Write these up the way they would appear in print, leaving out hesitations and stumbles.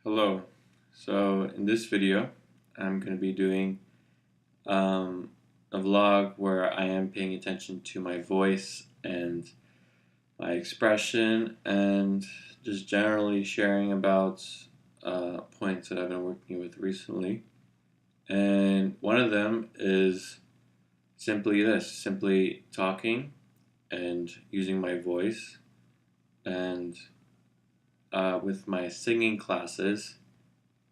Hello. So in this video, I'm going to be doing a vlog where I am paying attention to my voice and my expression and just generally sharing about points that I've been working with recently. And one of them is simply talking and using my voice. And with my singing classes,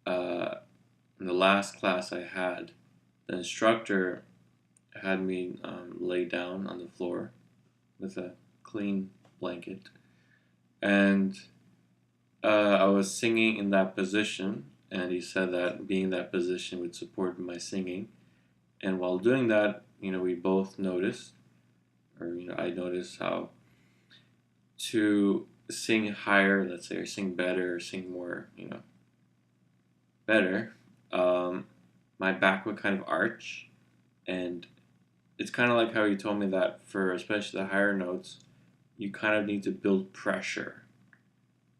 in the last class I had, the instructor had me lay down on the floor with a clean blanket, and I was singing in that position. And he said that being in that position would support my singing. And while doing that, we both noticed, or I noticed how to sing higher, let's say, or sing better, or sing more, better. Um, my back would kind of arch, and it's kind of like how you told me that for especially the higher notes, you kind of need to build pressure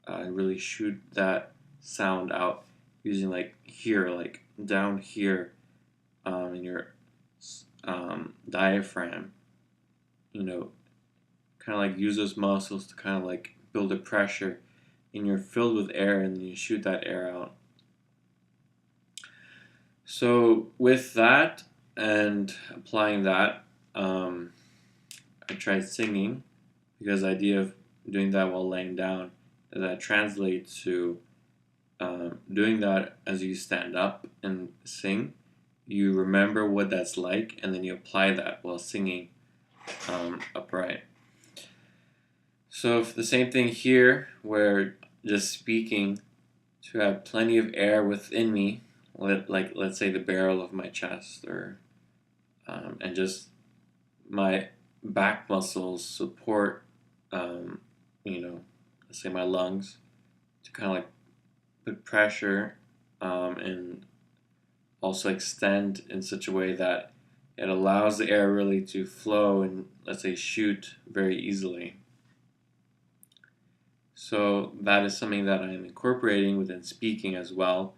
and really shoot that sound out using like here, like down here in your diaphragm. You know, kind of like use those muscles to kind of like build a pressure, and you're filled with air, and then you shoot that air out. So with that and applying that, I tried singing because the idea of doing that while laying down, that translates to doing that as you stand up and sing. You remember what that's like, and then you apply that while singing upright. So the same thing here, where just speaking to have plenty of air within me, like let's say the barrel of my chest, or and just my back muscles support, um, let's say my lungs, to kind of like put pressure and also extend in such a way that it allows the air really to flow and, let's say, shoot very easily. So that is something that I am incorporating within speaking as well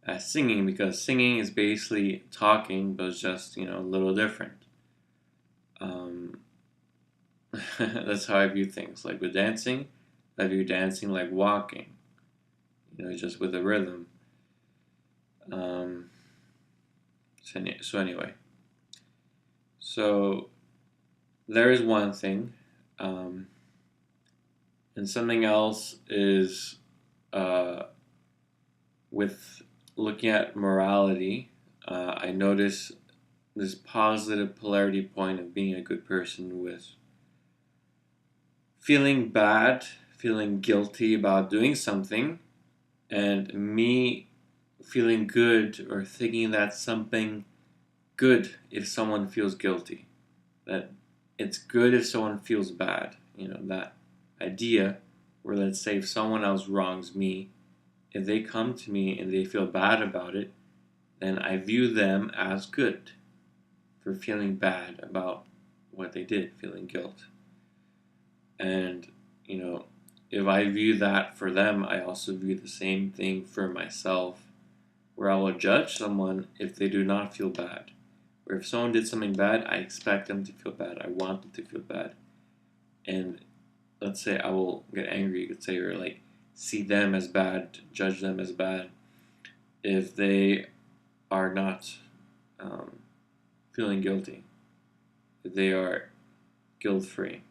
as singing, because singing is basically talking, but it's just, a little different. That's how I view things. Like with dancing, I view dancing like walking, just with a rhythm. So anyway, so there is one thing, and something else is with looking at morality. I notice this positive polarity point of being a good person with feeling bad, feeling guilty about doing something, and me feeling good or thinking that's something good if someone feels guilty. That it's good if someone feels bad. That idea where, let's say, if someone else wrongs me, if they come to me and they feel bad about it, then I view them as good for feeling bad about what they did, feeling guilt. And, if I view that for them, I also view the same thing for myself, where I will judge someone if they do not feel bad. Or if someone did something bad, I expect them to feel bad. I want them to feel bad. And let's say I will get angry, you could say, or like see them as bad, judge them as bad, if they are not feeling guilty, if they are guilt free.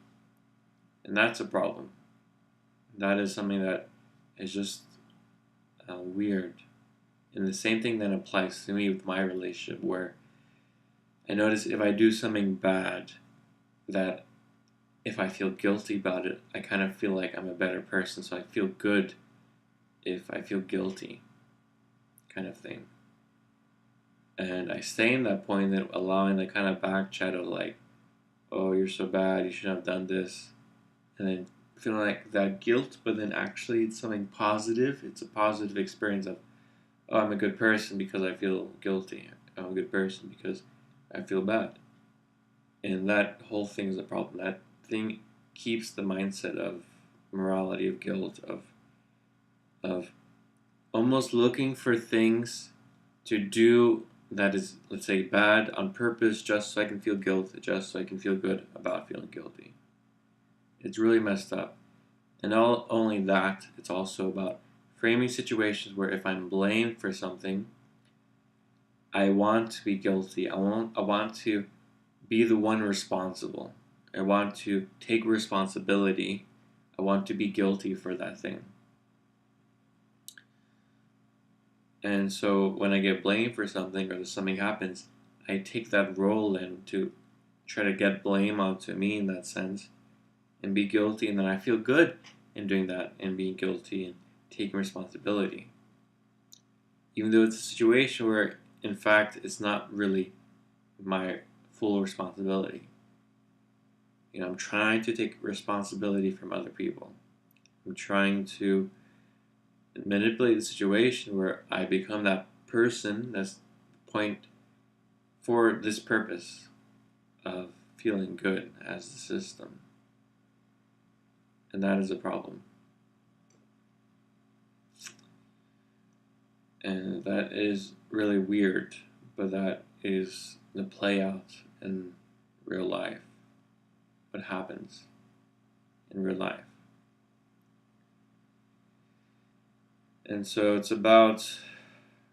And that's a problem. That is something that is just weird. And the same thing then applies to me with my relationship, where I notice if I do something bad, that if I feel guilty about it, I kind of feel like I'm a better person. So I feel good if I feel guilty, kind of thing. And I stay in that point, that allowing the kind of back chat of like, oh, you're so bad, you shouldn't have done this. And then feeling like that guilt, but then actually it's something positive. It's a positive experience of, oh, I'm a good person because I feel guilty. I'm a good person because I feel bad. And that whole thing is a problem. That thing keeps the mindset of morality, of guilt, of almost looking for things to do that is, let's say, bad on purpose just so I can feel guilt, just so I can feel good about feeling guilty. It's really messed up. And not only that, it's also about framing situations where if I'm blamed for something, I want to be guilty. I want to be the one responsible. I want to take responsibility. I want to be guilty for that thing. And so when I get blamed for something or something happens, I take that role in to try to get blame onto me in that sense and be guilty, and then I feel good in doing that and being guilty and taking responsibility. Even though it's a situation where, in fact, it's not really my full responsibility. I'm trying to take responsibility from other people. I'm trying to manipulate the situation where I become that person that's the point for this purpose of feeling good as the system. And that is a problem. And that is really weird, but that is the play out in real life. What happens in real life. And so it's about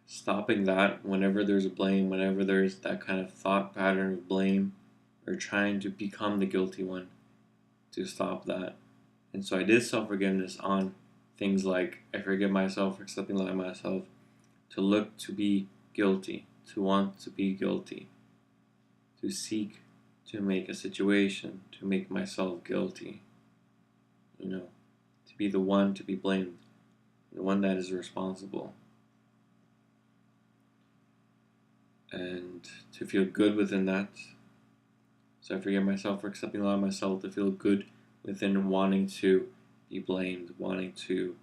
stopping that whenever there's a blame, whenever there's that kind of thought pattern of blame, or trying to become the guilty one, to stop that. And so I did self-forgiveness on things like I forgive myself for something like myself, to look to be guilty, to want to be guilty, to seek to make a situation, to make myself guilty, to be the one to be blamed, the one that is responsible. And to feel good within that. So I forgive myself for accepting a lot of myself, to feel good within wanting to be blamed, wanting to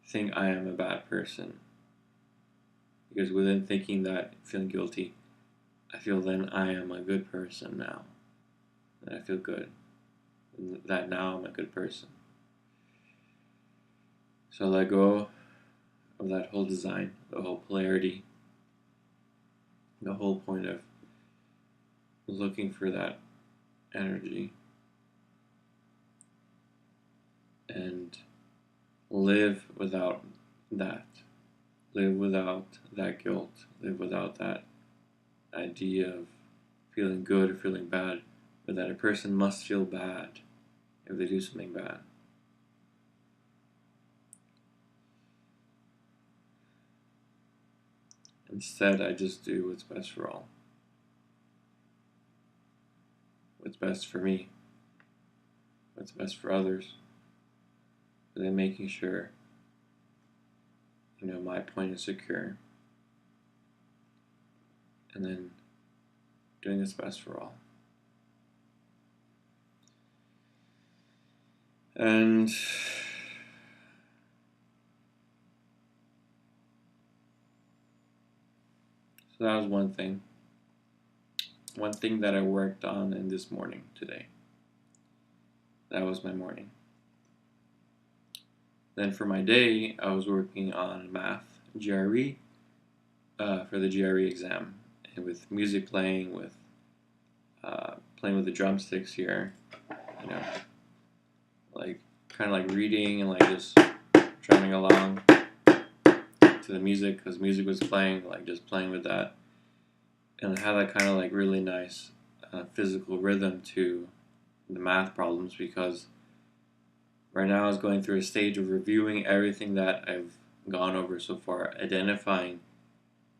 think I am a bad person. Because within thinking that, feeling guilty, I feel then I am a good person now. And I feel good. That now I'm a good person. So let go of that whole design, the whole polarity, the whole point of looking for that energy, and live without that. Live without that guilt. Live without that idea of feeling good or feeling bad, but that a person must feel bad if they do something bad. Instead, I just do what's best for all. What's best for me. What's best for others. But then making sure, my point is secure. And then doing what's best for all. And so that was one thing. One thing that I worked on in this morning today. That was my morning. Then for my day, I was working on math, GRE, for the GRE exam. And with music playing, with playing with the drumsticks here, kind of like reading and like just drumming along to the music, because music was playing, like just playing with that. And it had that kind of like really nice physical rhythm to the math problems, because right now I was going through a stage of reviewing everything that I've gone over so far, identifying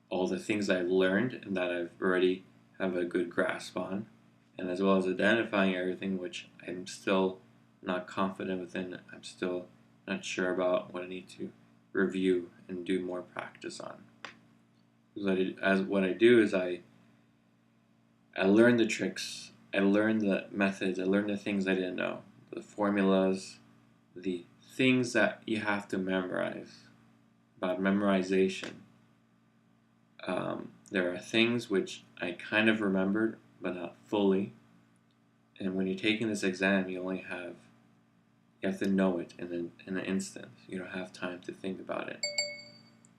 all the things I've learned and that I've already have a good grasp on, and as well as identifying everything which I'm still not confident within. I'm still not sure about what I need to review and do more practice on. What I do is I learn the tricks, I learn the methods, I learn the things I didn't know, the formulas, the things that you have to memorize, about memorization. There are things which I kind of remembered, but not fully. And when you're taking this exam, you You have to know it in an instant. You don't have time to think about it.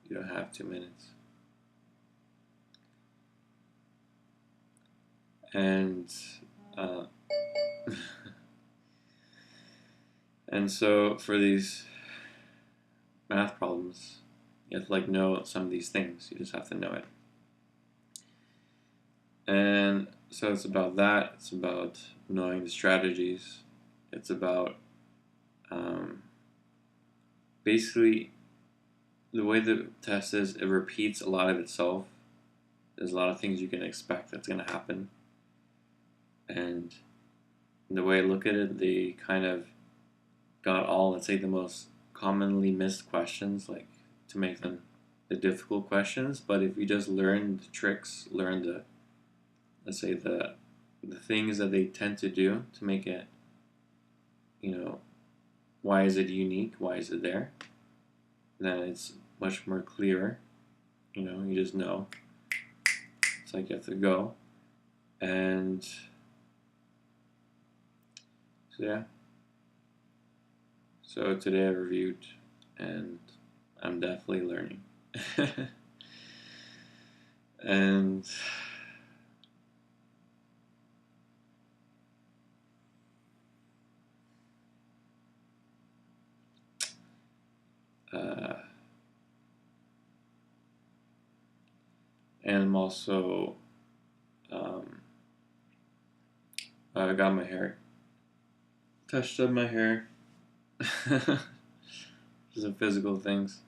You don't have 2 minutes. And and so for these math problems, you have to like know some of these things. You just have to know it. And so it's about that. It's about knowing the strategies. It's about basically the way the test is, it repeats a lot of itself. There's a lot of things you can expect that's going to happen. And the way I look at it, they kind of got all, let's say, the most commonly missed questions, like to make them the difficult questions. But if you just learn the tricks, learn the, let's say, the things that they tend to do to make it, why is it unique? Why is it there? Then it's much more clear. You just know. It's like you have to go. And so yeah. So today I reviewed, and I'm definitely learning. And and I'm also I got my hair touched up my hair. Some physical things,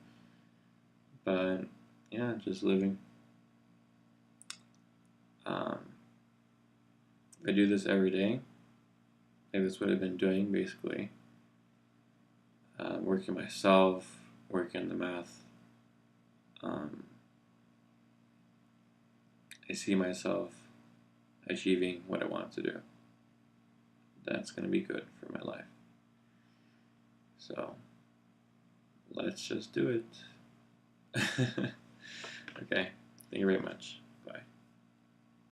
but yeah, just living. I do this every day. Like that's what I've been doing basically. Working myself, working the math. I see myself achieving what I want to do. That's going to be good for my life. So let's just do it. Okay, thank you very much.